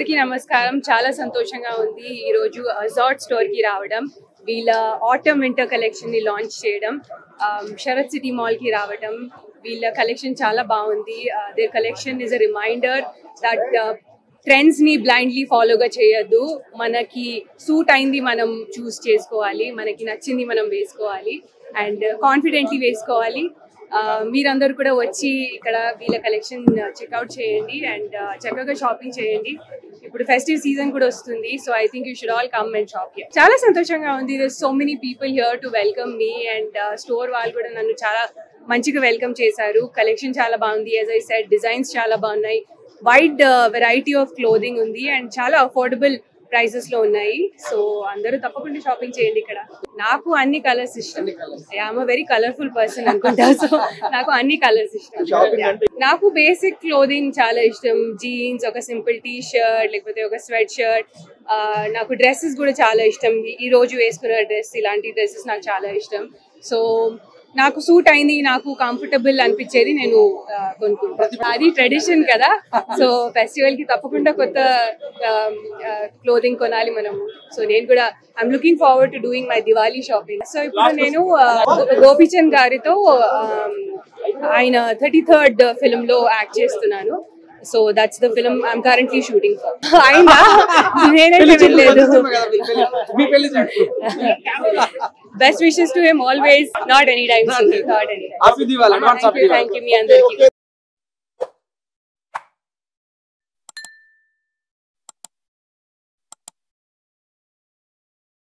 అందరికీ నమస్కారం. చాలా సంతోషంగా ఉంది ఈ రోజు అజార్ట్ స్టోర్ కి రావడం, వీళ్ళ ఆటమ్ వింటర్ కలెక్షన్ ని లాంచ్ చేయడం, శరత్ సిటీ మాల్ కి రావడం. వీళ్ళ కలెక్షన్ చాలా బాగుంది. Their collection is a reminder that trends ని బ్లైండ్లీ ఫాలోగా చేయొద్దు. మనకి సూట్ అయింది మనం చూస్ చేసుకోవాలి, మనకి నచ్చింది మనం వేసుకోవాలి అండ్ కాన్ఫిడెంట్లీ వేసుకోవాలి. మీరందరూ కూడా వచ్చి ఇక్కడ వీళ్ళ కలెక్షన్ చెక్అవుట్ చేయండి అండ్ చక్కగా షాపింగ్ చేయండి. ఇప్పుడు ఫెస్టివ్ సీజన్ కూడా వస్తుంది, so I think you should all come and shop here. చాలా సంతోషంగా ఉంది. There so many people here to welcome me and store వాళ్ళు కూడా నన్ను చాలా మంచిగా వెల్కమ్ చేశారు. కలెక్షన్ చాలా బాగుంది. యాజ్ ఐ సెడ్, డిజైన్స్ చాలా బాగున్నాయి. వైడ్ వెరైటీ ఆఫ్ క్లోదింగ్ ఉంది అండ్ చాలా అఫోర్డబుల్ ప్రైసెస్ లో ఉన్నాయి. సో అందరూ తప్పకుండా షాపింగ్ చేయండి ఇక్కడ. నాకు అన్ని కలర్స్ ఇష్టం. I'm a very colourful person అనుకుంటా, సో నాకు అన్ని కలర్స్ ఇష్టం. నాకు బేసిక్ క్లోదింగ్ చాలా ఇష్టం. జీన్స్, ఒక సింపుల్ టీ షర్ట్, లేకపోతే ఒక స్వెట్ షర్ట్. నాకు డ్రెస్సెస్ కూడా చాలా ఇష్టం. ఈ రోజు వేసుకున్న డ్రెస్, ఇలాంటి డ్రెస్సెస్ నాకు చాలా ఇష్టం. సో నాకు సూట్ అయింది, నాకు కంఫర్టబుల్ అనిపించేది నేను కొనుక్కుంటాను. అది ట్రెడిషన్ కదా, సో ఫెస్టివల్ కి తప్పకుండా కొత్త క్లోదింగ్ కొనాలి మనం. సో నేను కూడా I'm looking forward to doing my Diwali shopping. So ఇప్పుడు నేను గోపీచంద్ గారితో ఆయన 33rd ఫిల్మ్ లో యాక్ట్ చేస్తున్నాను. So that's the film I'm currently shooting for. Ainda nenayte velledu. Best wishes to him always. Not anytime soon. Not anytime. Happy Diwali. Thank you. Me andarki.